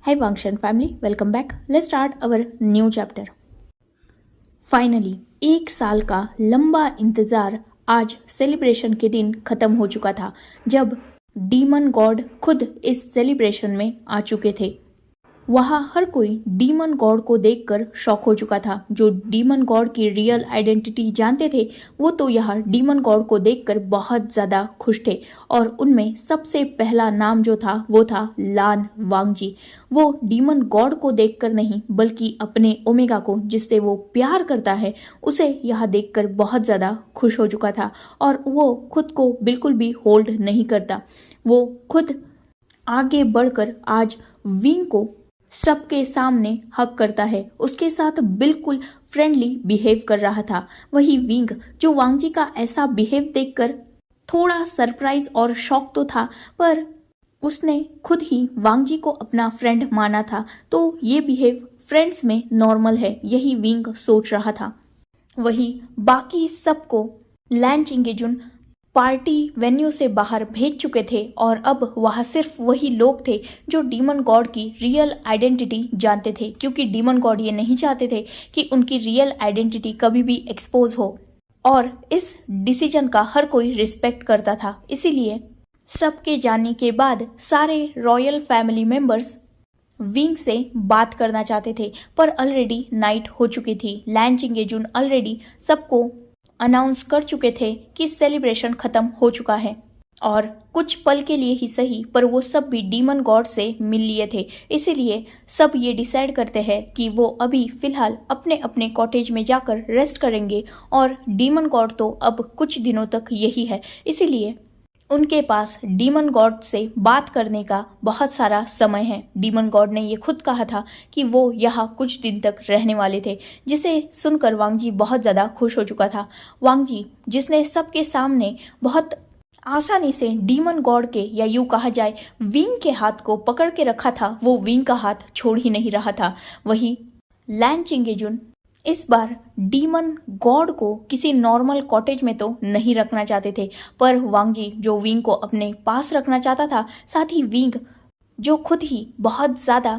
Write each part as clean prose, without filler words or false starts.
Hey Vangshan family, welcome back. Let's start our new chapter. Finally 1 साल का लंबा इंतजार आज सेलिब्रेशन के दिन खत्म हो चुका था, जब डीमन गॉड खुद इस सेलिब्रेशन में आ चुके थे। वहाँ हर कोई डीमन गॉड को देखकर शॉक हो चुका था। जो डीमन गॉड की रियल आइडेंटिटी जानते थे वो तो यहाँ डीमन गॉड को देखकर बहुत ज़्यादा खुश थे, और उनमें सबसे पहला नाम जो था वो था लान वांगजी। वो डीमन गॉड को देखकर नहीं बल्कि अपने ओमेगा को, जिससे वो प्यार करता है, उसे यहाँ देखकर बहुत ज़्यादा खुश हो चुका था, और वो खुद को बिल्कुल भी होल्ड नहीं करता। वो खुद आगे बढ़कर आज विंग को सबके सामने हक करता है, उसके साथ बिल्कुल फ्रेंडली बिहेव कर रहा था। वही विंग जो वांगजी का ऐसा बिहेव देखकर थोड़ा सरप्राइज और शॉक तो था, पर उसने खुद ही वांगजी को अपना फ्रेंड माना था, तो ये बिहेव फ्रेंड्स में नॉर्मल है, यही विंग सोच रहा था। वही बाकी सबको लैन चिंगेजुन पार्टी वेन्यू से बाहर भेज चुके थे, और अब वहाँ सिर्फ वही लोग थे जो डीमन गॉड की रियल आइडेंटिटी जानते थे, क्योंकि डीमन गॉड ये नहीं चाहते थे कि उनकी रियल आइडेंटिटी कभी भी एक्सपोज हो, और इस डिसीजन का हर कोई रिस्पेक्ट करता था। इसीलिए सबके जाने के बाद सारे रॉयल फैमिली मेंबर्स विंग से बात करना चाहते थे, पर ऑलरेडी नाइट हो चुकी थी। लैन चिंगेजुन ऑलरेडी सबको अनाउंस कर चुके थे कि सेलिब्रेशन खत्म हो चुका है, और कुछ पल के लिए ही सही पर वो सब भी डीमन गॉड से मिल लिए थे। इसीलिए सब ये डिसाइड करते हैं कि वो अभी फिलहाल अपने अपने कॉटेज में जाकर रेस्ट करेंगे, और डीमन गॉड तो अब कुछ दिनों तक यही है, इसीलिए उनके पास डीमन गॉड से बात करने का बहुत सारा समय है। डीमन गॉड ने ये खुद कहा था कि वो यहाँ कुछ दिन तक रहने वाले थे, जिसे सुनकर वांगजी बहुत ज़्यादा खुश हो चुका था। वांगजी जिसने सबके सामने बहुत आसानी से डीमन गॉड के, या यूँ कहा जाए विंग के हाथ को पकड़ के रखा था, वो विंग का हाथ छोड़ ही नहीं रहा था। वही लैन चिंगेजुन इस बार डीमन गॉड को किसी नॉर्मल कॉटेज में तो नहीं रखना चाहते थे, पर वांगजी जो विंग को अपने पास रखना चाहता था, साथ ही विंग जो खुद ही बहुत ज़्यादा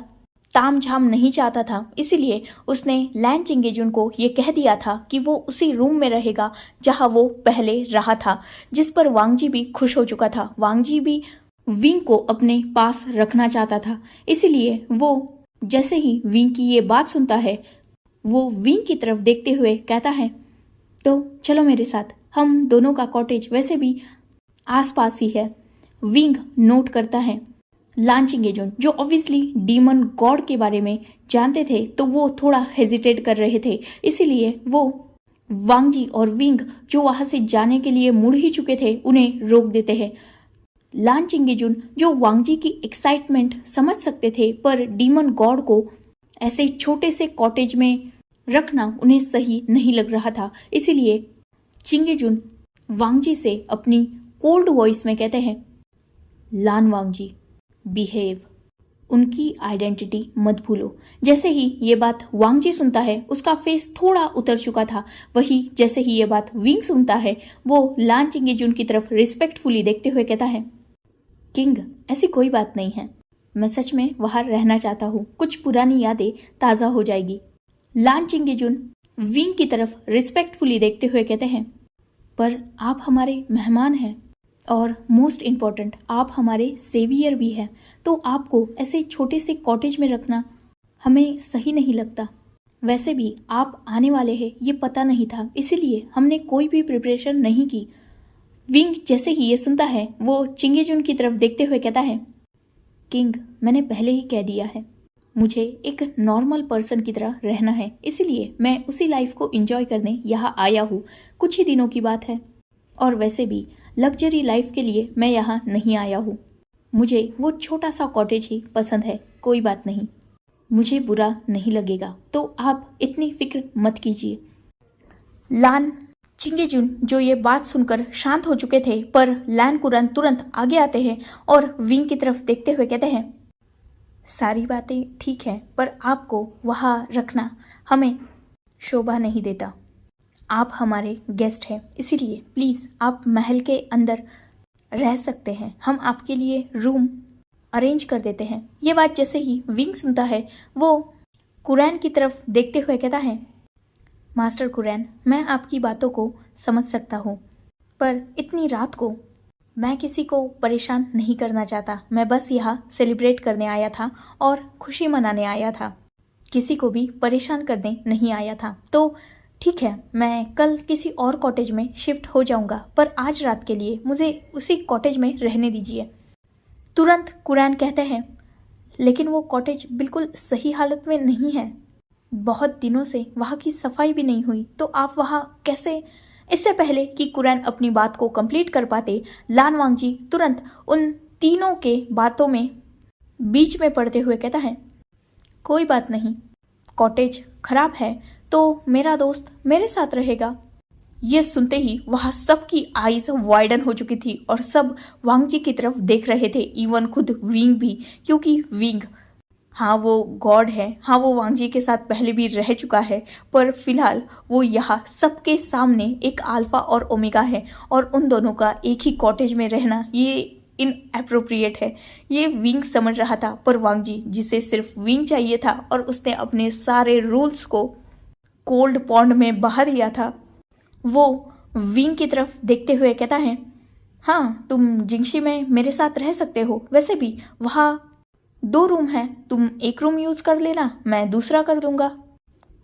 तामझाम नहीं चाहता था, इसीलिए उसने लैन चिंगेजुन को ये कह दिया था कि वो उसी रूम में रहेगा जहाँ वो पहले रहा था, जिस पर वांगजी भी खुश हो चुका था। वांगजी भी विंग को अपने पास रखना चाहता था, इसीलिए वो जैसे ही विंग की ये बात सुनता है, वो विंग की तरफ देखते हुए कहता है, तो चलो मेरे साथ, हम दोनों का कॉटेज वैसे भी आसपास ही है। विंग नोट करता है लैन चिंगेजुन जो ऑब्वियसली डीमन गॉड के बारे में जानते थे, तो वो थोड़ा हेजिटेट कर रहे थे, इसीलिए वो वांगजी और विंग जो वहाँ से जाने के लिए मुड़ ही चुके थे उन्हें रोक देते हैं। लैन चिंगेजुन जो वांगजी की एक्साइटमेंट समझ सकते थे, पर डीमन गॉड को ऐसे छोटे से कॉटेज में रखना उन्हें सही नहीं लग रहा था, इसीलिए चिंगेजुन वांगजी से अपनी कोल्ड वॉइस में कहते हैं, लान वांगजी बिहेव, उनकी आइडेंटिटी मत भूलो। जैसे ही ये बात वांगजी सुनता है, उसका फेस थोड़ा उतर चुका था। वही जैसे ही ये बात विंग सुनता है, वो लान चिंगेजुन की तरफ रिस्पेक्टफुली देखते हुए कहता है, किंग ऐसी कोई बात नहीं है, मैं सच में वहाँ रहना चाहता हूँ, कुछ पुरानी यादें ताज़ा हो जाएगी। लैन चिंगेजुन विंग की तरफ रिस्पेक्टफुली देखते हुए कहते हैं, पर आप हमारे मेहमान हैं, और मोस्ट इम्पॉर्टेंट आप हमारे सेवियर भी हैं, तो आपको ऐसे छोटे से कॉटेज में रखना हमें सही नहीं लगता। वैसे भी आप आने वाले हैं ये पता नहीं था, इसीलिए हमने कोई भी प्रिपरेशन नहीं की। विंग जैसे ही ये सुनता है, वो चिंगेजुन की तरफ देखते हुए कहता है, किंग मैंने पहले ही कह दिया है, मुझे एक नॉर्मल पर्सन की तरह रहना है, इसलिए मैं उसी लाइफ को एंजॉय करने यहाँ आया हूँ। कुछ ही दिनों की बात है, और वैसे भी लग्जरी लाइफ के लिए मैं यहाँ नहीं आया हूँ। मुझे वो छोटा सा कॉटेज ही पसंद है, कोई बात नहीं, मुझे बुरा नहीं लगेगा, तो आप इतनी फिक्र मत कीजिए। लान चिंगेजुन जो ये बात सुनकर शांत हो चुके थे, पर लैन कुरन तुरंत आगे आते हैं और विंग की तरफ देखते हुए कहते हैं, सारी बातें ठीक है, पर आपको वहाँ रखना हमें शोभा नहीं देता। आप हमारे गेस्ट हैं, इसीलिए प्लीज़ आप महल के अंदर रह सकते हैं, हम आपके लिए रूम अरेंज कर देते हैं। ये बात जैसे ही विंग सुनता है वो कुरैन की तरफ देखते हुए कहता है, मास्टर कुरैन, मैं आपकी बातों को समझ सकता हूँ, पर इतनी रात को मैं किसी को परेशान नहीं करना चाहता। मैं बस यहाँ सेलिब्रेट करने आया था और खुशी मनाने आया था, किसी को भी परेशान करने नहीं आया था। तो ठीक है, मैं कल किसी और कॉटेज में शिफ्ट हो जाऊंगा, पर आज रात के लिए मुझे उसी कॉटेज में रहने दीजिए। तुरंत कुरैन कहते हैं, लेकिन वो कॉटेज बिल्कुल सही हालत में नहीं है, बहुत दिनों से वहाँ की सफाई भी नहीं हुई, तो आप वहाँ कैसे। इससे पहले कि कुरैन अपनी बात को कंप्लीट कर पाते, लान वांगजी तुरंत उन तीनों के बातों में बीच में पड़ते हुए कहता है, कोई बात नहीं, कॉटेज खराब है तो मेरा दोस्त मेरे साथ रहेगा। ये सुनते ही वहाँ सबकी आईज वाइडन हो चुकी थी और सब वांगजी की तरफ देख रहे थे, इवन खुद विंग भी, क्योंकि विंग, हाँ वो गॉड है, हाँ वो वांगजी के साथ पहले भी रह चुका है, पर फिलहाल वो यहाँ सबके सामने एक अल्फा और ओमेगा है और उन दोनों का एक ही कॉटेज में रहना ये इनएप्रोप्रिएट है। ये विंग समझ रहा था, पर वांगजी जिसे सिर्फ विंग चाहिए था और उसने अपने सारे रूल्स को कोल्ड पॉन्ड में बहा दिया था, वो विंग की तरफ देखते हुए कहता है, हाँ तुम जिंगशी में मेरे साथ रह सकते हो, वैसे भी वहाँ 2 रूम हैं, तुम एक रूम यूज़ कर लेना, मैं दूसरा कर दूंगा।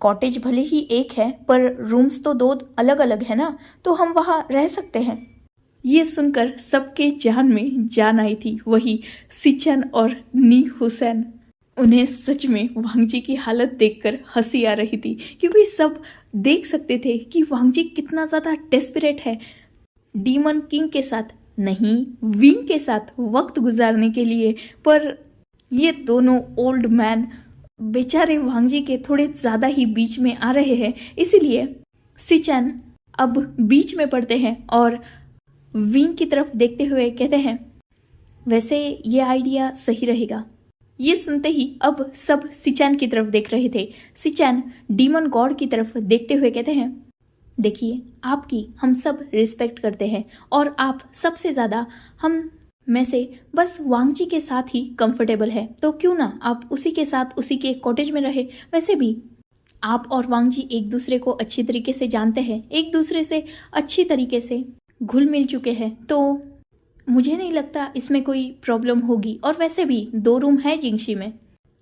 कॉटेज भले ही एक है पर रूम्स तो 2 अलग अलग है ना, तो हम वहाँ रह सकते हैं। ये सुनकर सबके जान में जान आई थी, वही सिचन और नी हुसैन। उन्हें सच में वांगजी की हालत देखकर हंसी आ रही थी, क्योंकि सब देख सकते थे कि वांगजी कितना ज़्यादा डेस्परेट है डीमन किंग के साथ नहीं, विंग के साथ वक्त गुजारने के लिए। पर ये दोनों ओल्ड मैन बेचारे वांगजी के थोड़े ज़्यादा ही बीच में आ रहे हैं, इसीलिए सिचन अब बीच में पड़ते हैं और विंग की तरफ देखते हुए कहते हैं, वैसे ये आइडिया सही रहेगा। ये सुनते ही अब सब सिचैन की तरफ देख रहे थे। सिचैन डीमन गॉड की तरफ देखते हुए कहते हैं, देखिए आपकी हम सब रिस्पेक्ट करते हैं और आप सबसे ज़्यादा हम में से बस वांगजी के साथ ही कंफर्टेबल है, तो क्यों ना आप उसी के साथ उसी के कॉटेज में रहे। वैसे भी आप और वांगजी एक दूसरे को अच्छी तरीके से जानते हैं, एक दूसरे से अच्छी तरीके से घुल मिल चुके हैं, तो मुझे नहीं लगता इसमें कोई प्रॉब्लम होगी। और वैसे भी 2 रूम है जिंगशी में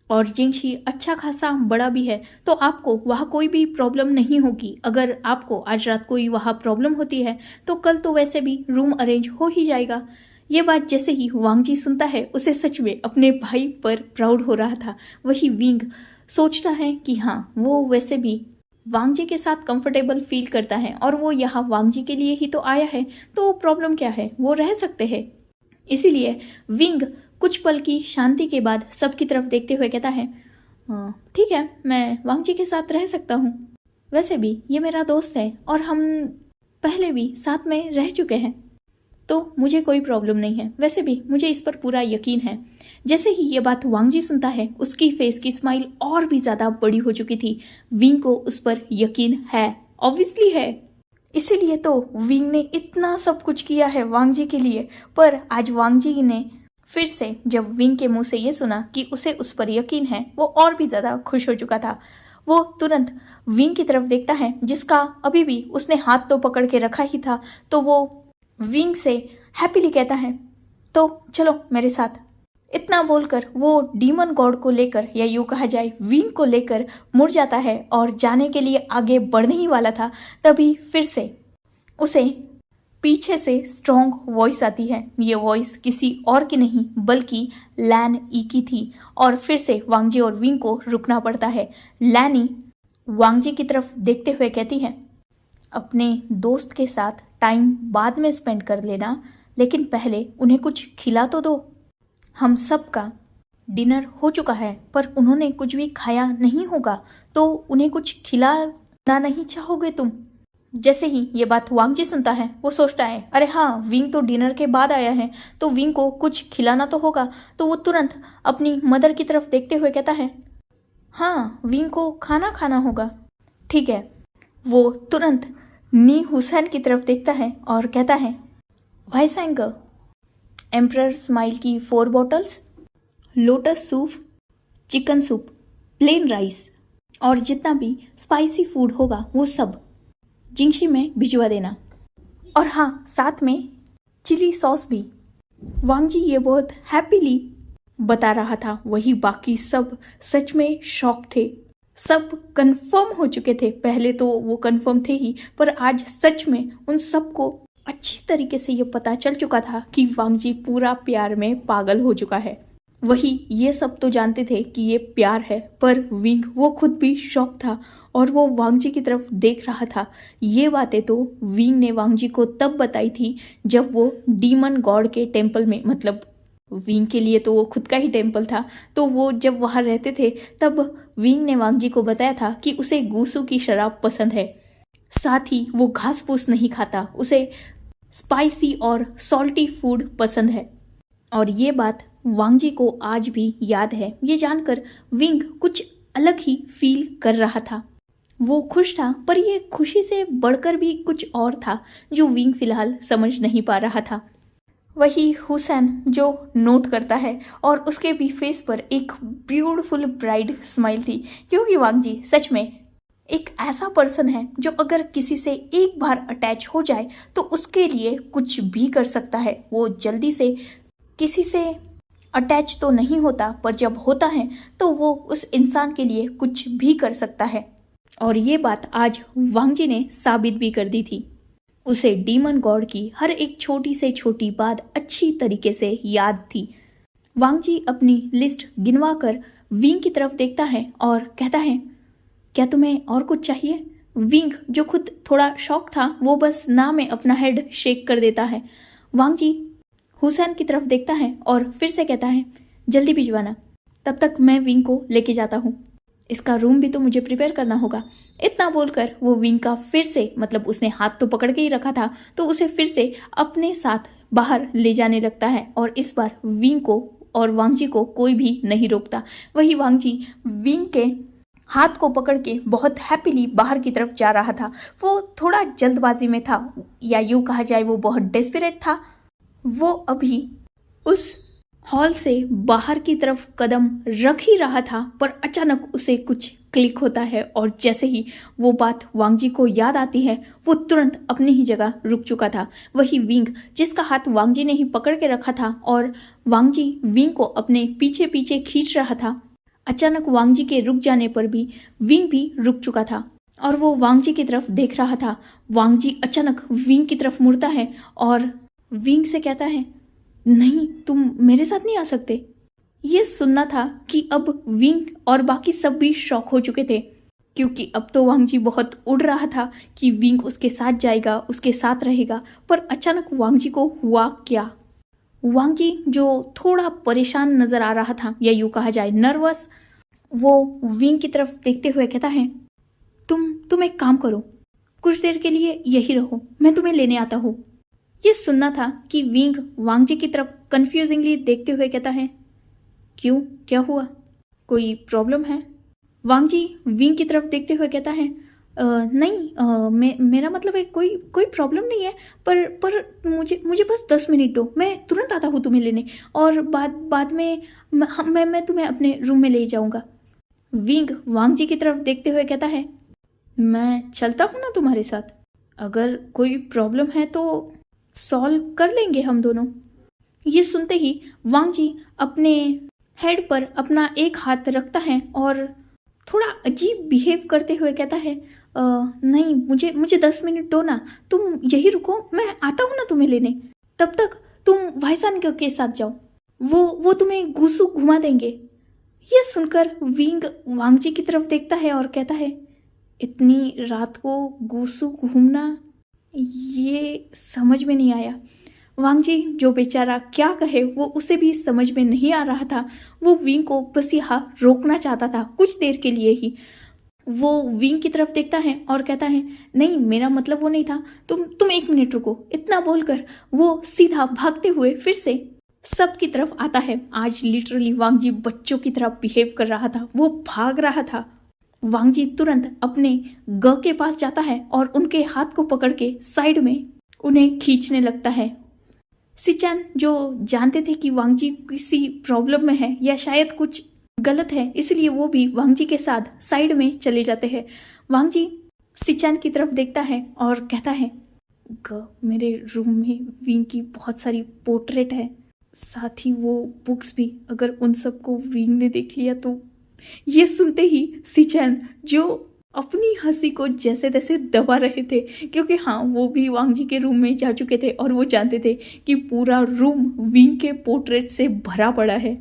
और जिंगशी अच्छा खासा बड़ा भी है, तो आपको वहाँ कोई भी प्रॉब्लम नहीं होगी। अगर आपको आज रात कोई वहाँ प्रॉब्लम होती है तो कल तो वैसे भी रूम अरेंज हो ही जाएगा। ये बात जैसे ही वांगजी सुनता है, उसे सच में अपने भाई पर प्राउड हो रहा था। वही विंग सोचता है कि हाँ वो वैसे भी वांगजी के साथ कंफर्टेबल फील करता है और वो यहाँ वांगजी के लिए ही तो आया है, तो प्रॉब्लम क्या है, वो रह सकते हैं। इसीलिए विंग कुछ पल की शांति के बाद सबकी तरफ देखते हुए कहता है, ठीक है मैं वांगजी के साथ रह सकता हूँ, वैसे भी ये मेरा दोस्त है और हम पहले भी साथ में रह चुके हैं, तो मुझे कोई प्रॉब्लम नहीं है। वैसे भी मुझे इस पर पूरा यकीन है। जैसे ही ये बात वांगजी सुनता है, उसकी फेस की स्माइल और भी ज़्यादा बड़ी हो चुकी थी। विंग को उस पर यकीन है, ऑब्वियसली है, इसीलिए तो विंग ने इतना सब कुछ किया है वांगजी के लिए। पर आज वांगजी ने फिर से जब विंग के मुंह से ये सुना कि उसे उस पर यकीन है, वो और भी ज़्यादा खुश हो चुका था। वो तुरंत विंग की तरफ देखता है, जिसका अभी भी उसने हाथ तो पकड़ के रखा ही था, तो वो विंग से हैप्पीली कहता है, तो चलो मेरे साथ। इतना बोलकर वो डीमन गॉड को लेकर, या यूँ कहा जाए विंग को लेकर मुड़ जाता है और जाने के लिए आगे बढ़ने ही वाला था। तभी फिर से उसे पीछे से स्ट्रॉन्ग वॉइस आती है। ये वॉइस किसी और की नहीं बल्कि लैन ई की थी और फिर से वांगजी और विंग को रुकना पड़ता है। लैनी वांगजी की तरफ देखते हुए कहती है, अपने दोस्त के साथ टाइम बाद में स्पेंड कर लेना, लेकिन पहले उन्हें कुछ खिला तो दो। हम सब का डिनर हो चुका है पर उन्होंने कुछ भी खाया नहीं होगा, तो उन्हें कुछ खिलाना नहीं चाहोगे तुम। जैसे ही ये बात वांगजी सुनता है, वो सोचता है, अरे हाँ विंग तो डिनर के बाद आया है, तो विंग को कुछ खिलाना तो होगा। तो वो तुरंत अपनी मदर की तरफ देखते हुए कहता है, हाँ विंग को खाना खाना होगा, ठीक है। वो तुरंत नी हुसैन की तरफ देखता है और कहता है, वाइसैंगर एम्परर स्माइल की 4 bottles. Lotus soup, chicken soup, plain rice और जितना भी स्पाइसी फूड होगा वो सब जिंगशी में भिजवा देना। और हाँ, साथ में चिली सॉस भी। वांग जी ये बहुत हैप्पीली बता रहा था, वही बाकी सब सच में शॉक थे। सब कंफर्म हो चुके थे, पहले तो वो कंफर्म थे ही, पर आज सच में उन सबको अच्छी तरीके से ये पता चल चुका था कि वांग जी पूरा प्यार में पागल हो चुका है। वही ये सब तो जानते थे कि ये प्यार है, पर विंग वो खुद भी शॉक था और वो वांग जी की तरफ देख रहा था। ये बातें तो विंग ने वांग जी को तब बताई थी जब वो डीमन गॉड के टेम्पल में, मतलब विंग के लिए तो वो खुद का ही टेम्पल था, तो वो जब वहाँ रहते थे तब विंग ने वांग जी को बताया था कि उसे गूसू की शराब पसंद है, साथ ही वो घास फूस नहीं खाता, उसे स्पाइसी और सॉल्टी फूड पसंद है। और ये बात वांग जी को आज भी याद है। ये जानकर विंग कुछ अलग ही फील कर रहा था। वो खुश था, पर ये खुशी से बढ़कर भी कुछ और था जो विंग फिलहाल समझ नहीं पा रहा था। वही हुसैन जो नोट करता है और उसके भी फेस पर एक ब्यूटीफुल ब्राइड स्माइल थी, क्योंकि वांग जी सच में एक ऐसा पर्सन है जो अगर किसी से एक बार अटैच हो जाए तो उसके लिए कुछ भी कर सकता है। वो जल्दी से किसी से अटैच तो नहीं होता, पर जब होता है तो वो उस इंसान के लिए कुछ भी कर सकता है। और ये बात आज वांग जी ने साबित भी कर दी थी। उसे डीमन गॉड की हर एक छोटी से छोटी बात अच्छी तरीके से याद थी। वांग जी अपनी लिस्ट गिनवा कर विंग की तरफ देखता है और कहता है, क्या तुम्हें और कुछ चाहिए? विंग जो खुद थोड़ा शॉक था, वो बस ना में अपना हेड शेक कर देता है। वांग जी हुसैन की तरफ देखता है और फिर से कहता है, जल्दी भिजवाना, तब तक मैं विंग को लेके जाता हूँ, इसका रूम भी तो मुझे प्रिपेयर करना होगा। इतना बोलकर वो विंग का फिर से, मतलब उसने हाथ तो पकड़ के ही रखा था, तो उसे फिर से अपने साथ बाहर ले जाने लगता है। और इस बार विंग को और वांग जी को कोई भी नहीं रोकता। वही वांग जी विंग के हाथ को पकड़ के बहुत हैप्पीली बाहर की तरफ जा रहा था। वो थोड़ा जल्दबाजी में था, या यूँ कहा जाए वो बहुत डेस्परेट था। वो अभी उस हॉल से बाहर की तरफ कदम रख ही रहा था, पर अचानक उसे कुछ क्लिक होता है और जैसे ही वो बात वांग जी को याद आती है, वो तुरंत अपनी ही जगह रुक चुका था। वही विंग जिसका हाथ वांग जी ने ही पकड़ के रखा था और वांग जी विंग को अपने पीछे पीछे खींच रहा था, अचानक वांग जी के रुक जाने पर भी विंग भी रुक चुका था और वो वांग जी की तरफ देख रहा था। वांग जी अचानक विंग की तरफ मुड़ता है और विंग से कहता है, नहीं, तुम मेरे साथ नहीं आ सकते। ये सुनना था कि अब विंग और बाकी सब भी शॉक हो चुके थे, क्योंकि अब तो वांग जी बहुत उड़ रहा था कि विंग उसके साथ जाएगा, उसके साथ रहेगा। पर अचानक वांग जी को हुआ क्या? वांग जी जो थोड़ा परेशान नजर आ रहा था, या यूँ कहा जाए नर्वस, वो विंग की तरफ देखते हुए कहता है, तुम एक काम करो, कुछ देर के लिए यही रहो, मैं तुम्हें लेने आता हूँ। ये सुनना था कि विंग वांग जी की तरफ कंफ्यूजिंगली देखते हुए कहता है, क्यों, क्या हुआ, कोई प्रॉब्लम है? वांग जी विंग की तरफ देखते हुए कहता है, नहीं, मेरा मतलब है कोई प्रॉब्लम नहीं है, पर मुझे बस 10 मिनट दो, मैं तुरंत आता हूँ तुम्हें लेने, और बाद में मैं तुम्हें अपने रूम में ले जाऊँगा। विंग वांग जी की तरफ देखते हुए कहता है, मैं चलता हूँ ना तुम्हारे साथ, अगर कोई प्रॉब्लम है तो सॉल्व कर लेंगे हम दोनों। ये सुनते ही वांग जी अपने हेड पर अपना एक हाथ रखता है और थोड़ा अजीब बिहेव करते हुए कहता है, नहीं, मुझे 10 मिनट दो ना, तुम यही रुको, मैं आता हूँ ना तुम्हें लेने, तब तक तुम भाईसान के साथ जाओ, वो तुम्हें गूसू घुमा देंगे। ये सुनकर विंग वांग जी की तरफ देखता है और कहता है, इतनी रात को गूसू घूमना, ये समझ में नहीं आया। वांग जी जो बेचारा क्या कहे, वो उसे भी समझ में नहीं आ रहा था। वो विंग को बस यहाँ रोकना चाहता था, कुछ देर के लिए ही। वो विंग की तरफ देखता है और कहता है, नहीं, मेरा मतलब वो नहीं था, तुम 1 मिनट रुको। इतना बोलकर वो सीधा भागते हुए फिर से सब की तरफ आता है। आज लिटरली वांग जी बच्चों की तरह बिहेव कर रहा था, वो भाग रहा था। वांग जी तुरंत अपने ग के पास जाता है और उनके हाथ को पकड़ के साइड में उन्हें खींचने लगता है। सिचान जो जानते थे कि वांग जी किसी प्रॉब्लम में है या शायद कुछ गलत है, इसलिए वो भी वांग जी के साथ साइड में चले जाते हैं। वांग जी सिचान की तरफ देखता है और कहता है, मेरे रूम में विंग की बहुत सारी पोर्ट्रेट है, साथ ही वो बुक्स भी, अगर उन सबको विंग ने देख लिया तो। ये सुनते ही सिचान जो अपनी हंसी को जैसे तैसे दबा रहे थे, क्योंकि हाँ वो भी वांग जी के रूम में जा चुके थे और वो जानते थे कि पूरा रूम विंग के पोर्ट्रेट से भरा पड़ा है।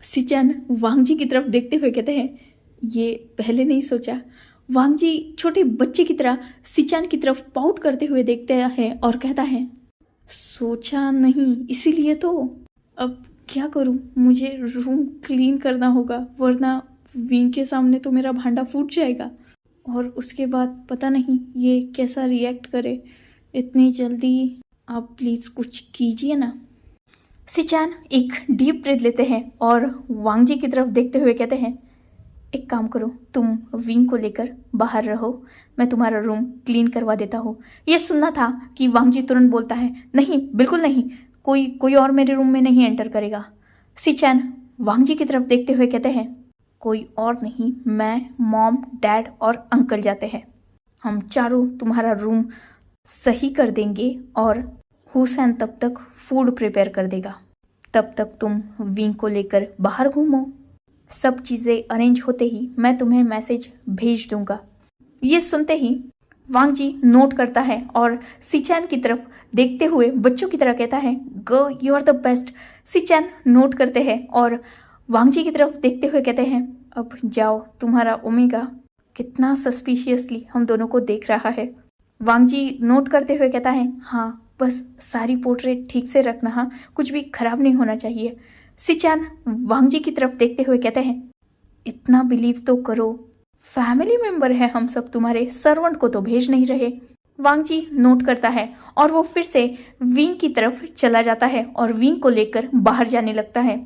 सिचान वांग जी की तरफ देखते हुए कहते हैं, ये पहले नहीं सोचा। वांग जी छोटे बच्चे की तरह सिचान की तरफ पाउट करते हुए देखते हैं और कहता है, सोचा नहीं, इसीलिए तो। अब क्या करूं, मुझे रूम क्लीन करना होगा, वरना विंग के सामने तो मेरा भांडा फूट जाएगा और उसके बाद पता नहीं ये कैसा रिएक्ट करे। इतनी जल्दी आप प्लीज़ कुछ कीजिए ना। सिचान एक डीप ब्रेथ लेते हैं और वांग जी की तरफ देखते हुए कहते हैं, एक काम करो, तुम विंग को लेकर बाहर रहो, मैं तुम्हारा रूम क्लीन करवा देता हूँ। ये सुनना था कि वांग जी तुरंत बोलता है, नहीं बिल्कुल नहीं, कोई और मेरे रूम में नहीं एंटर करेगा। सिचान वांग जी की तरफ देखते हुए कहते हैं, कोई और नहीं, मैं, मॉम, डैड और अंकल जाते हैं, हम चारों तुम्हारा रूम सही कर देंगे और हुसैन तब तक फूड प्रिपेयर कर देगा। तब तक तुम विंग को लेकर बाहर घूमो। सब चीज़ें अरेंज होते ही मैं तुम्हें मैसेज भेज दूंगा। ये सुनते ही वांग जी नोट करता है और सिचान की तरफ देखते हुए बच्चों की तरह कहता है, girl you are the best. सिचान नोट करते हैं और वांग जी की तरफ देखते हुए कहते हैं, अब जाओ, तुम्हारा ओमेगा कितना सस्पिशियसली हम दोनों को देख रहा है। वांग जी नोट करते हुए कहता है, हाँ बस सारी पोर्ट्रेट ठीक से रखना, हाँ कुछ भी खराब नहीं होना चाहिए। सिचान वांग जी की तरफ देखते हुए कहते हैं, इतना बिलीव तो करो, फैमिली मेंबर है हम सब, तुम्हारे सर्वेंट को तो भेज नहीं रहे। वांग जी नोट करता है और वो फिर से विंग की तरफ चला जाता है और विंग को लेकर बाहर जाने लगता है।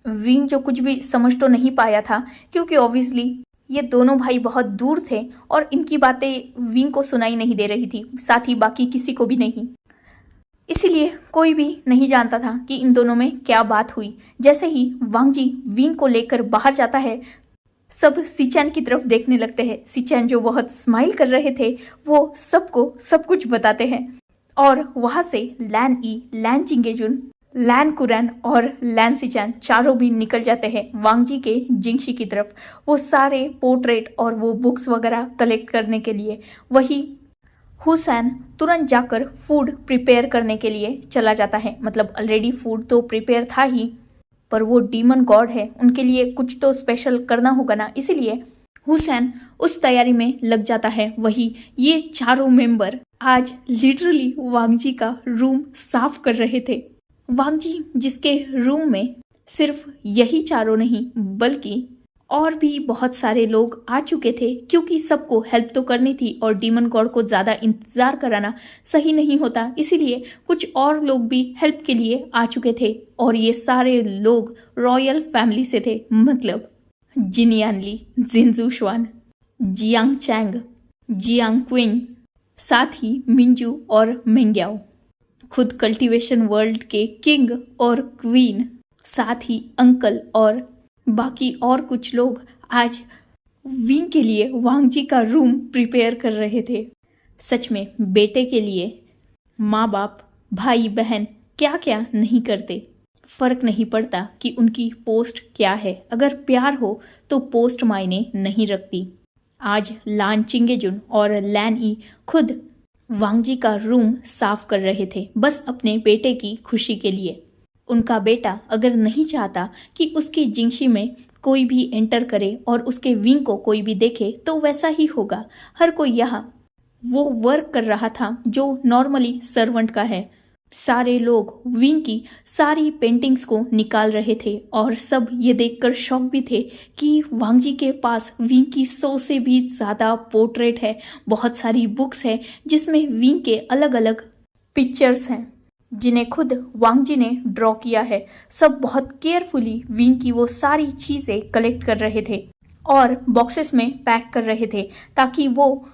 विंग जो कुछ भी समझ तो नहीं पाया था, क्योंकि ऑब्वियसली ये दोनों भाई बहुत दूर थे और इनकी बातें विंग को सुनाई नहीं दे रही थी, साथ ही बाकी किसी को भी नहीं। इसीलिए कोई भी नहीं जानता था कि इन दोनों में क्या बात हुई। जैसे ही वांग जी विंग को लेकर बाहर जाता है, सब सिचान की तरफ देखने लगते हैं। सिचान जो बहुत स्माइल कर रहे थे वो सबको सब कुछ बताते हैं और वहां से लैन ई, लैन चिंगेजुन, लैन कुरैन और लैन सिचान चारों भी निकल जाते हैं वांग जी के जिंगशी की तरफ, वो सारे पोर्ट्रेट और वो बुक्स वगैरह कलेक्ट करने के लिए। वही हुसैन तुरंत जाकर फूड प्रिपेयर करने के लिए चला जाता है। मतलब ऑलरेडी फूड तो प्रिपेयर था ही, पर वो डीमन गॉड है, उनके लिए कुछ तो स्पेशल करना होगा ना, इसीलिए हुसैन उस तैयारी में लग जाता है। वही ये चारों मेंबर आज लिटरली वांग जी का रूम साफ कर रहे थे। वांग जी जिसके रूम में सिर्फ यही चारों नहीं बल्कि और भी बहुत सारे लोग आ चुके थे, क्योंकि सबको हेल्प तो करनी थी और डीमन गॉड को ज़्यादा इंतज़ार कराना सही नहीं होता, इसीलिए कुछ और लोग भी हेल्प के लिए आ चुके थे। और ये सारे लोग रॉयल फैमिली से थे, मतलब जिनियानली, जिनजू शुआन, जियांग चैंग, जियांग क्विंग, साथ ही मिंजू और मेंग्याओ, खुद कल्टीवेशन वर्ल्ड के किंग और क्वीन, साथ ही अंकल और बाकी और कुछ लोग आज विंग के लिए वांग जी का रूम प्रिपेयर कर रहे थे। सच में बेटे के लिए माँ बाप, भाई बहन क्या क्या नहीं करते, फर्क नहीं पड़ता कि उनकी पोस्ट क्या है, अगर प्यार हो तो पोस्ट मायने नहीं रखती। आज लान चिंगेजुन और लैन ई खुद वांग जी का रूम साफ कर रहे थे, बस अपने बेटे की खुशी के लिए। उनका बेटा अगर नहीं चाहता कि उसके जिंगशी में कोई भी एंटर करे और उसके विंग को कोई भी देखे तो वैसा ही होगा। हर कोई यहाँ वो वर्क कर रहा था जो नॉर्मली सर्वेंट का है। सारे लोग विंग की सारी पेंटिंग्स को निकाल रहे थे और सब ये देखकर शॉक भी थे कि वांग जी के पास विंग की 100 से भी ज़्यादा पोर्ट्रेट है, बहुत सारी बुक्स है जिसमें विंग के अलग अलग पिक्चर्स हैं जिन्हें खुद वांग जी ने ड्रॉ किया है। सब बहुत केयरफुली विंग की वो सारी चीज़ें कलेक्ट कर रहे थे और बॉक्सेस में पैक कर रहे थे, ताकि वो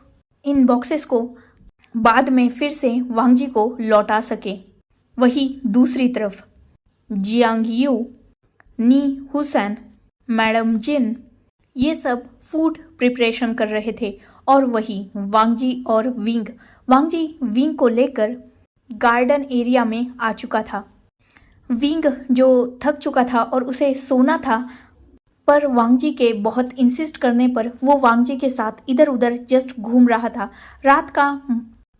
इन बॉक्सेस को बाद में फिर से वांग जी को लौटा सके। वहीं दूसरी तरफ जियांग यू, नी हुसैन, मैडम जिन ये सब फूड प्रिपरेशन कर रहे थे। और वहीं वांगजी और वांगजी विंग को लेकर गार्डन एरिया में आ चुका था। विंग जो थक चुका था और उसे सोना था, पर वांगजी के बहुत इंसिस्ट करने पर वो वांगजी के साथ इधर उधर जस्ट घूम रहा था। रात का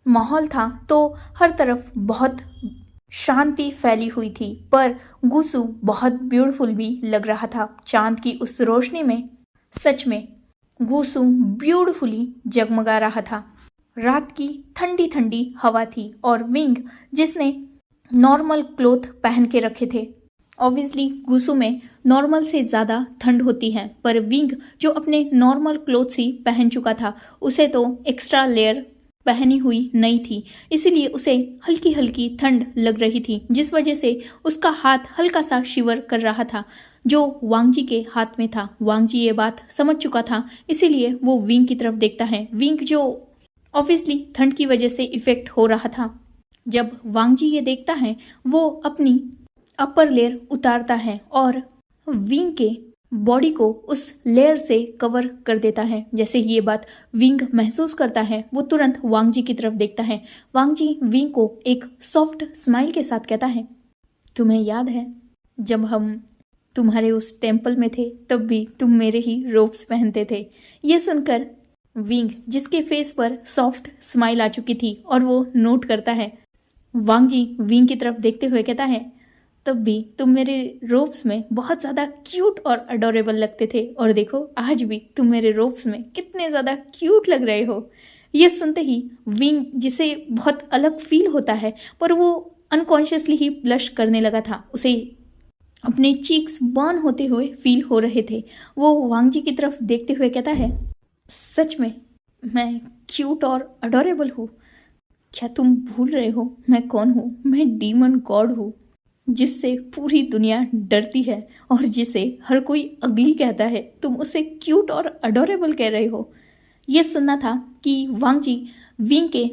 माहौल था तो हर तरफ बहुत शांति फैली हुई थी, पर गुसु बहुत ब्यूटीफुल भी लग रहा था चांद की उस रोशनी में। सच में गुसु ब्यूटीफुली जगमगा रहा था। रात की ठंडी ठंडी हवा थी और विंग जिसने नॉर्मल क्लोथ पहन के रखे थे, ऑब्वियसली गुसु में नॉर्मल से ज़्यादा ठंड होती है, पर विंग जो अपने नॉर्मल क्लोथ्स ही पहन चुका था, उसे तो एक्स्ट्रा लेयर पहनी हुई नहीं थी, इसीलिए उसे हल्की हल्की ठंड लग रही थी, जिस वजह से उसका हाथ हल्का सा शिवर कर रहा था जो वांगजी के हाथ में था। वांगजी ये बात समझ चुका था, इसीलिए वो विंग की तरफ देखता है। विंग जो ऑब्वियसली ठंड की वजह से इफेक्ट हो रहा था, जब वांगजी ये देखता है वो अपनी अपर लेयर उतारता है और विंग के बॉडी को उस लेयर से कवर कर देता है। जैसे ये बात विंग महसूस करता है, वो तुरंत वांगजी की तरफ देखता है। वांगजी विंग को एक सॉफ्ट स्माइल के साथ कहता है, तुम्हें याद है जब हम तुम्हारे उस टेम्पल में थे तब भी तुम मेरे ही रोब्स पहनते थे। ये सुनकर विंग जिसके फेस पर सॉफ्ट स्माइल आ चुकी थी और वो नोट करता है। वांगजी विंग की तरफ देखते हुए कहता है, तब भी तुम मेरे रोब्स में बहुत ज़्यादा क्यूट और अडोरेबल लगते थे, और देखो आज भी तुम मेरे रोब्स में कितने ज़्यादा क्यूट लग रहे हो। ये सुनते ही विंग जिसे बहुत अलग फील होता है, पर वो अनकॉन्शियसली ही ब्लश करने लगा था। उसे अपने चीक्स बर्न होते हुए फील हो रहे थे। वो वांगजी की तरफ देखते हुए कहता है, सच में मैं क्यूट और अडोरेबल हूँ? क्या तुम भूल रहे हो मैं कौन हूँ? मैं डीमन गॉड हूँ, जिससे पूरी दुनिया डरती है और जिसे हर कोई अगली कहता है। तुम उसे क्यूट और अडोरेबल कह रहे हो। ये सुनना था कि वांगजी विंग के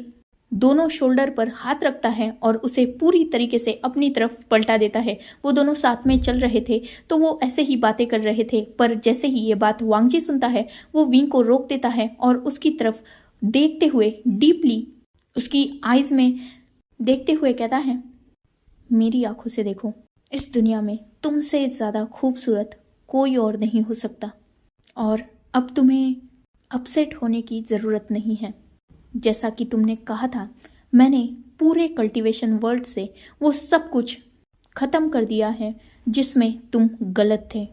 दोनों शोल्डर पर हाथ रखता है और उसे पूरी तरीके से अपनी तरफ पलटा देता है। वो दोनों साथ में चल रहे थे तो वो ऐसे ही बातें कर रहे थे, पर जैसे ही ये बात वांगजी सुनता है वो विंग को रोक देता है और उसकी तरफ देखते हुए डीपली उसकी आईज में देखते हुए कहता है, मेरी आंखों से देखो, इस दुनिया में तुमसे ज़्यादा खूबसूरत कोई और नहीं हो सकता, और अब तुम्हें अपसेट होने की ज़रूरत नहीं है। जैसा कि तुमने कहा था, मैंने पूरे कल्टीवेशन वर्ल्ड से वो सब कुछ ख़त्म कर दिया है जिसमें तुम गलत थे।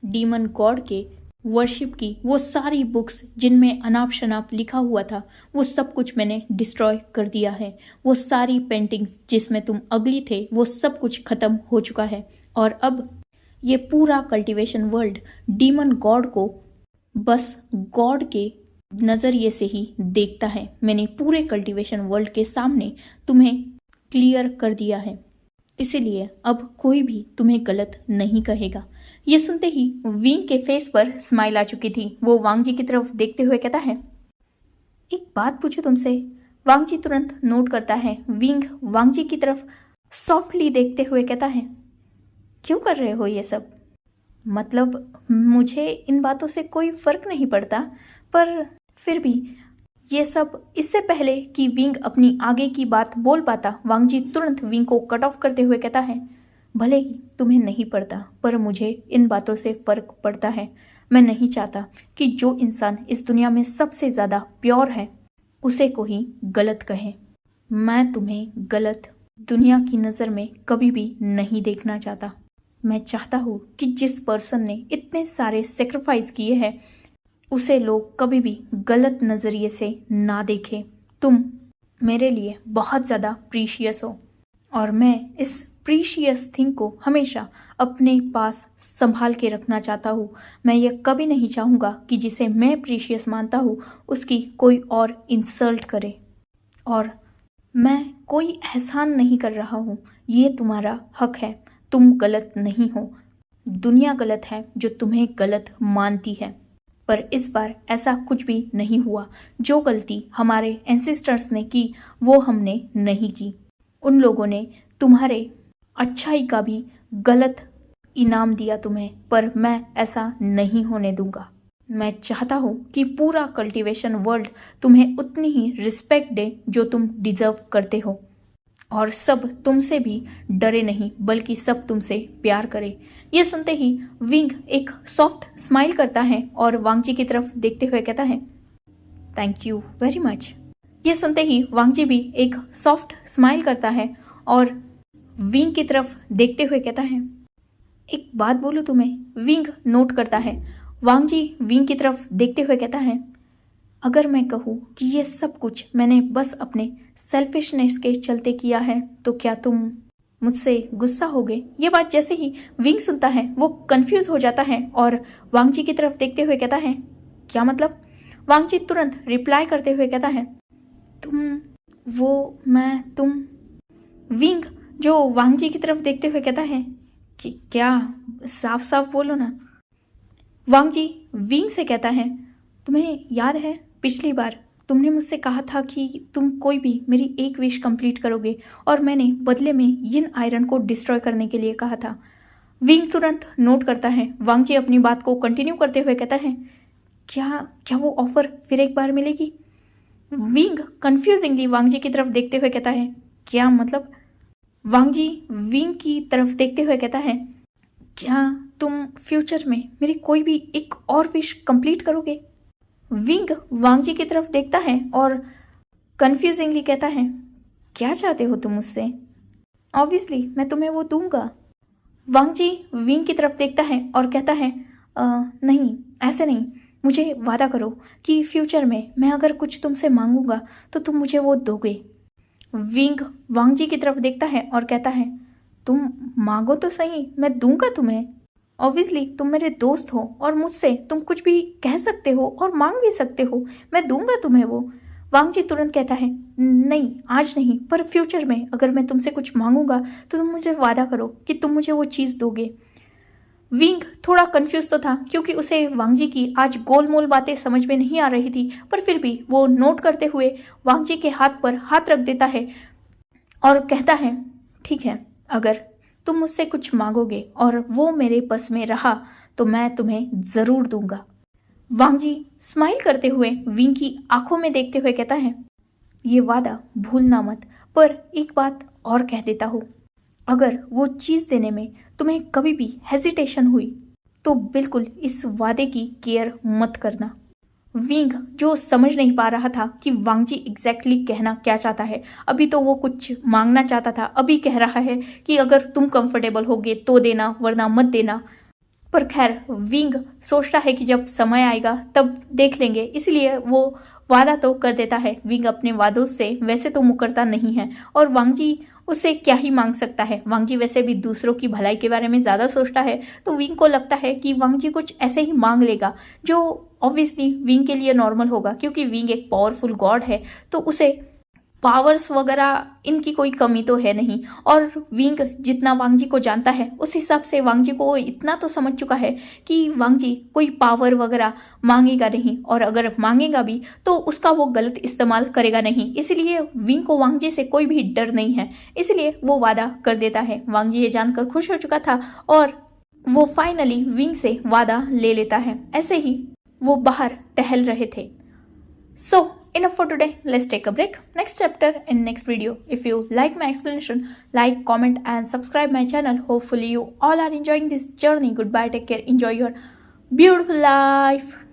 डीमन गॉड के वर्शिप की वो सारी बुक्स जिनमें अनाप शनाप लिखा हुआ था, वो सब कुछ मैंने डिस्ट्रॉय कर दिया है। वो सारी पेंटिंग्स जिसमें तुम अगली थे, वो सब कुछ ख़त्म हो चुका है, और अब ये पूरा कल्टीवेशन वर्ल्ड डीमन गॉड को बस गॉड के नज़रिए से ही देखता है। मैंने पूरे कल्टीवेशन वर्ल्ड के सामने तुम्हें क्लियर कर दिया है, इसीलिए अब कोई भी तुम्हें गलत नहीं कहेगा। ये सुनते ही विंग के फेस पर स्माइल आ चुकी थी। वो वांगजी की तरफ देखते हुए कहता है, एक बात पूछूं तुमसे? वांगजी तुरंत नोट करता है। विंग वांगजी की तरफ सॉफ्टली देखते हुए कहता है, क्यों कर रहे हो ये सब? मतलब मुझे इन बातों से कोई फर्क नहीं पड़ता, पर फिर भी ये सब। इससे पहले कि विंग अपनी आगे की बात बोल पाता, वांगजी तुरंत विंग को कट ऑफ करते हुए कहता है, भले ही तुम्हें नहीं पड़ता, पर मुझे इन बातों से फ़र्क पड़ता है। मैं नहीं चाहता कि जो इंसान इस दुनिया में सबसे ज़्यादा प्योर है उसे को ही गलत कहे। मैं तुम्हें गलत दुनिया की नज़र में कभी भी नहीं देखना चाहता। मैं चाहता हूँ कि जिस पर्सन ने इतने सारे सेक्रीफाइस किए हैं उसे लोग कभी भी गलत नज़रिए से ना देखें। तुम मेरे लिए बहुत ज़्यादा प्रीशियस हो, और मैं इस प्रीशियस थिंग को हमेशा अपने पास संभाल के रखना चाहता हूँ। मैं ये कभी नहीं चाहूँगा कि जिसे मैं प्रीशियस मानता हूँ उसकी कोई और इंसल्ट करे, और मैं कोई एहसान नहीं कर रहा हूँ। ये तुम्हारा हक है, तुम गलत नहीं हो। दुनिया गलत है जो तुम्हें गलत मानती है, पर इस बार ऐसा कुछ भी नहीं हुआ। जो गलती हमारे एंसेस्टर्स ने की वो हमने नहीं की। उन लोगों ने तुम्हारे अच्छाई का भी गलत इनाम दिया तुम्हें, पर मैं ऐसा नहीं होने दूंगा। मैं चाहता हूँ कि पूरा कल्टीवेशन वर्ल्ड तुम्हें उतनी ही रिस्पेक्ट दे जो तुम डिजर्व करते हो, और सब तुमसे भी डरे नहीं बल्कि सब तुमसे प्यार करे। ये सुनते ही विंग एक सॉफ्ट स्माइल करता है और वांगजी की तरफ देखते हुए कहता है, थैंक यू वेरी मच। ये सुनते ही वांगजी भी एक सॉफ्ट स्माइल करता है और विंग की तरफ देखते हुए कहता है, एक बात बोलूं तुम्हें? विंग नोट करता है। वांगजी विंग की तरफ देखते हुए कहता है, अगर मैं कहूँ कि ये सब कुछ मैंने बस अपने सेल्फिशनेस के चलते किया है तो क्या तुम मुझसे गुस्सा होगे? ये बात जैसे ही विंग सुनता है वो कंफ्यूज हो जाता है और वांगजी की तरफ देखते हुए कहता है, क्या मतलब? वांगजी तुरंत रिप्लाई करते हुए कहता है, तुम। विंग जो वांगजी की तरफ देखते हुए कहता है कि क्या, साफ साफ बोलो ना। वांगजी विंग से कहता है, तुम्हें याद है पिछली बार तुमने मुझसे कहा था कि तुम कोई भी मेरी एक विश कंप्लीट करोगे और मैंने बदले में यिन आयरन को डिस्ट्रॉय करने के लिए कहा था। विंग तुरंत नोट करता है। वांगजी अपनी बात को कंटिन्यू करते हुए कहता है, क्या वो ऑफर फिर एक बार मिलेगी? विंग कंफ्यूजिंगली वांगजी की तरफ देखते हुए कहता है, क्या मतलब? वांगजी विंग की तरफ देखते हुए कहता है, क्या तुम फ्यूचर में मेरी कोई भी एक और विश कंप्लीट करोगे? विंग वांगजी की तरफ देखता है और कंफ्यूजिंगली कहता है, क्या चाहते हो तुम मुझसे? ऑब्वियसली मैं तुम्हें वो दूंगा। वांगजी विंग की तरफ देखता है और कहता है, नहीं ऐसे नहीं, मुझे वादा करो कि फ्यूचर में मैं अगर कुछ तुमसे मांगूंगा तो तुम मुझे वो दोगे। विंग वांगजी की तरफ देखता है और कहता है, तुम मांगो तो सही, मैं दूंगा तुम्हें। ऑब्वियसली तुम मेरे दोस्त हो और मुझसे तुम कुछ भी कह सकते हो और मांग भी सकते हो, मैं दूंगा तुम्हें वो। वांगजी तुरंत कहता है, नहीं आज नहीं, पर फ्यूचर में अगर मैं तुमसे कुछ मांगूंगा तो तुम मुझे वादा करो कि तुम मुझे वो चीज़ दोगे। विंग थोड़ा कंफ्यूज तो था क्योंकि उसे वांगजी की आज गोलमोल बातें समझ में नहीं आ रही थी, पर फिर भी वो नोट करते हुए वांगजी के हाथ पर हाथ रख देता है और कहता है, ठीक है, अगर तुम मुझसे कुछ मांगोगे और वो मेरे बस में रहा तो मैं तुम्हें जरूर दूंगा। वांगजी स्माइल करते हुए विंग की आंखों में देखते हुए कहता है, ये वादा भूलना मत, पर एक बात और कह देता हूँ, अगर वो चीज़ देने में तुम्हें कभी भी हेजिटेशन हुई तो बिल्कुल इस वादे की केयर मत करना। विंग जो समझ नहीं पा रहा था कि वांगजी एग्जैक्टली कहना क्या चाहता है, अभी तो वो कुछ मांगना चाहता था, अभी कह रहा है कि अगर तुम कंफर्टेबल होगे तो देना वरना मत देना। पर खैर विंग सोचता है कि जब समय आएगा तब देख लेंगे, इसलिए वो वादा तो कर देता है। विंग अपने वादों से वैसे तो मुकरता नहीं है और वांगजी उससे क्या ही मांग सकता है। वांगजी वैसे भी दूसरों की भलाई के बारे में ज़्यादा सोचता है, तो विंग को लगता है कि वांगजी कुछ ऐसे ही मांग लेगा जो ऑब्वियसली विंग के लिए नॉर्मल होगा, क्योंकि विंग एक पावरफुल गॉड है तो उसे पावर्स वगैरह इनकी कोई कमी तो है नहीं। और विंग जितना वांगजी को जानता है उस हिसाब से वांगजी को इतना तो समझ चुका है कि वांगजी कोई पावर वगैरह मांगेगा नहीं, और अगर मांगेगा भी तो उसका वो गलत इस्तेमाल करेगा नहीं, इसलिए विंग को वांगजी से कोई भी डर नहीं है, इसलिए वो वादा कर देता है। वांगजी ये जानकर खुश हो चुका था और वो फाइनली विंग से वादा ले लेता है। ऐसे ही वो बाहर टहल रहे थे। So enough for today. Let's take a break. Next chapter in next video. If you like my explanation, like, comment and subscribe my channel. Hopefully you all are enjoying this journey. Goodbye. Take care. Enjoy your beautiful life.